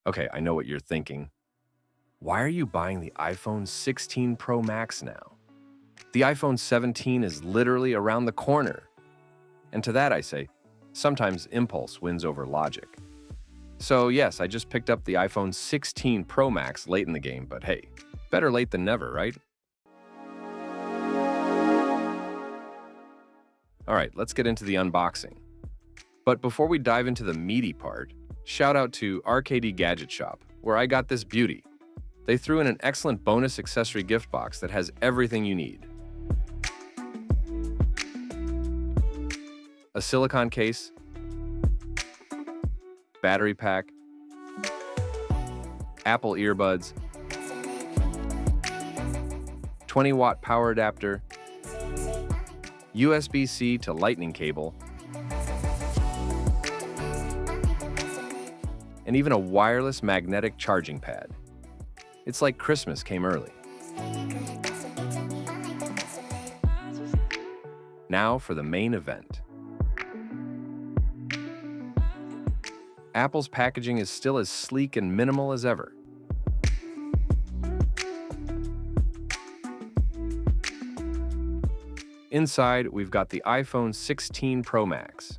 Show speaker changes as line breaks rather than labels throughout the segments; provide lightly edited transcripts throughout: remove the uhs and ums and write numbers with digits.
Okay, I know what you're thinking. Why are you buying the iPhone 16 Pro Max now? The iPhone 17 is literally around the corner. And to that I say, sometimes impulse wins over logic. So yes, I just picked up the iPhone 16 Pro Max late in the game, but hey, better late than never, right? All right, let's get into the unboxing. But before we dive into the meaty part, shout out to RKD Gadget Shop, where I got this beauty. They threw in an excellent bonus accessory gift box that has everything you need. A silicone case, battery pack, Apple earbuds, 20-watt power adapter, USB-C to Lightning cable, and even a wireless magnetic charging pad. It's like Christmas came early. Now for the main event. Apple's packaging is still as sleek and minimal as ever. Inside, we've got the iPhone 16 Pro Max.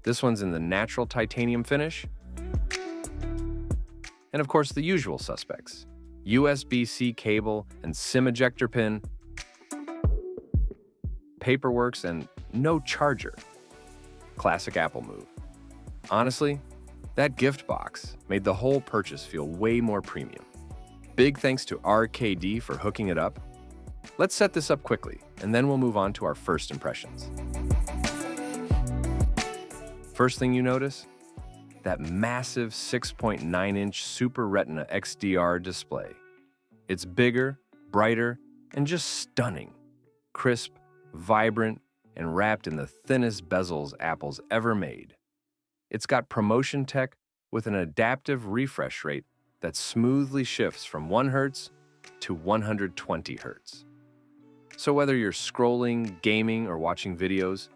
This one's in the natural titanium finish. And of course, the usual suspects: USB-C cable and SIM ejector pin, paperwork, and no charger. Classic Apple move. Honestly, that gift box made the whole purchase feel way more premium. Big thanks to RKD for hooking it up. Let's set this up quickly, and then we'll move on to our first impressions. First thing you notice? That massive 6.9-inch Super Retina XDR display. It's bigger, brighter, and just stunning. Crisp, vibrant, and wrapped in the thinnest bezels Apple's ever made. It's got promotion tech with an adaptive refresh rate that smoothly shifts from 1 Hz to 120 Hz. So whether you're scrolling, gaming, or watching videos,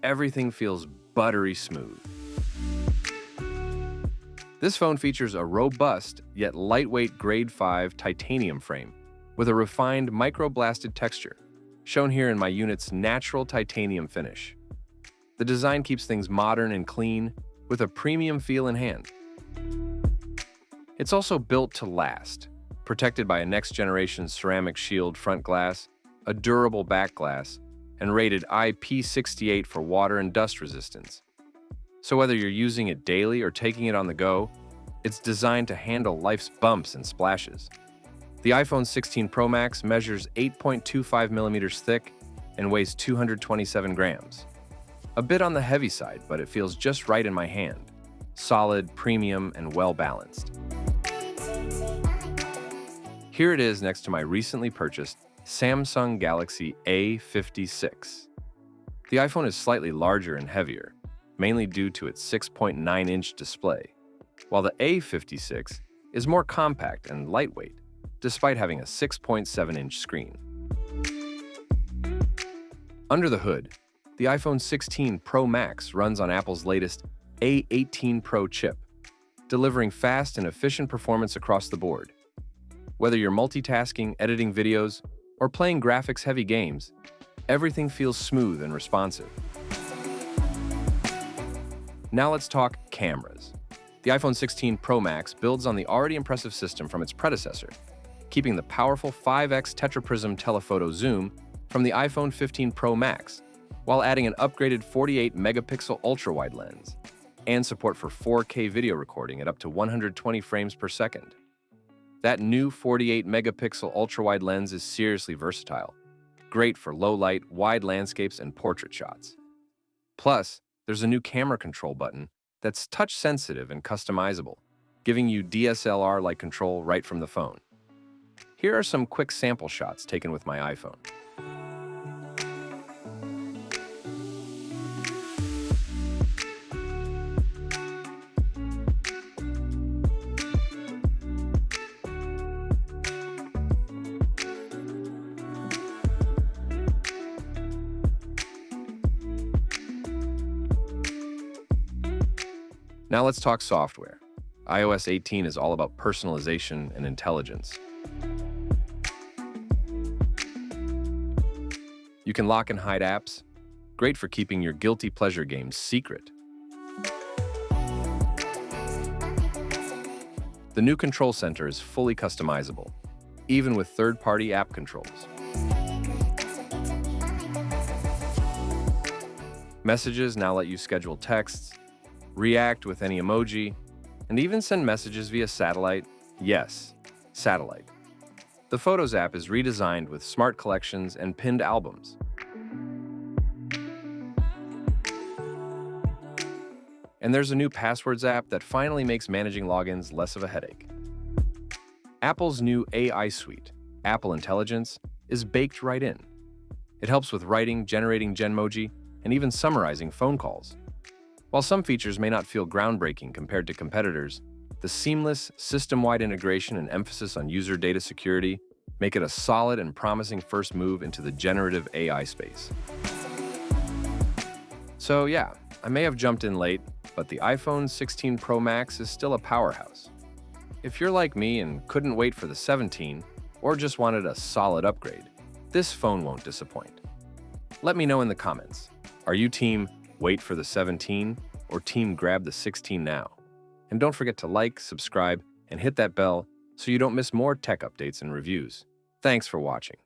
everything feels buttery smooth. This phone features a robust yet lightweight Grade 5 titanium frame with a refined microblasted texture, shown here in my unit's natural titanium finish. The design keeps things modern and clean, with a premium feel in hand. It's also built to last, protected by a next-generation ceramic shield front glass, a durable back glass, and rated IP68 for water and dust resistance. So whether you're using it daily or taking it on the go, it's designed to handle life's bumps and splashes. The iPhone 16 Pro Max measures 8.25 millimeters thick and weighs 227 grams. A bit on the heavy side, but it feels just right in my hand. Solid, premium, and well-balanced. Here it is next to my recently purchased Samsung Galaxy A56. The iPhone is slightly larger and heavier, mainly due to its 6.9-inch display, while the A56 is more compact and lightweight, despite having a 6.7-inch screen. Under the hood, the iPhone 16 Pro Max runs on Apple's latest A18 Pro chip, delivering fast and efficient performance across the board. Whether you're multitasking, editing videos, or playing graphics-heavy games, everything feels smooth and responsive. Now let's talk cameras. The iPhone 16 Pro Max builds on the already impressive system from its predecessor, keeping the powerful 5x tetraprism telephoto zoom from the iPhone 15 Pro Max, while adding an upgraded 48-megapixel ultra-wide lens and support for 4K video recording at up to 120 frames per second. That new 48-megapixel ultra-wide lens is seriously versatile, great for low-light, wide landscapes, and portrait shots. Plus, there's a new camera control button that's touch-sensitive and customizable, giving you DSLR-like control right from the phone. Here are some quick sample shots taken with my iPhone. Now let's talk software. iOS 18 is all about personalization and intelligence. You can lock and hide apps, great for keeping your guilty pleasure games secret. The new Control Center is fully customizable, even with third-party app controls. Messages now let you schedule texts, react with any emoji, and even send messages via satellite. Yes, satellite. The Photos app is redesigned with smart collections and pinned albums. And there's a new Passwords app that finally makes managing logins less of a headache. Apple's new AI suite, Apple Intelligence, is baked right in. It helps with writing, generating Genmoji, and even summarizing phone calls. While some features may not feel groundbreaking compared to competitors, the seamless, system-wide integration and emphasis on user data security make it a solid and promising first move into the generative AI space. So yeah, I may have jumped in late, but the iPhone 16 Pro Max is still a powerhouse. If you're like me and couldn't wait for the 17, or just wanted a solid upgrade, this phone won't disappoint. Let me know in the comments. Are you team wait for the 17 or team grab the 16 now? And don't forget to like, subscribe, and hit that bell so you don't miss more tech updates and reviews. Thanks for watching.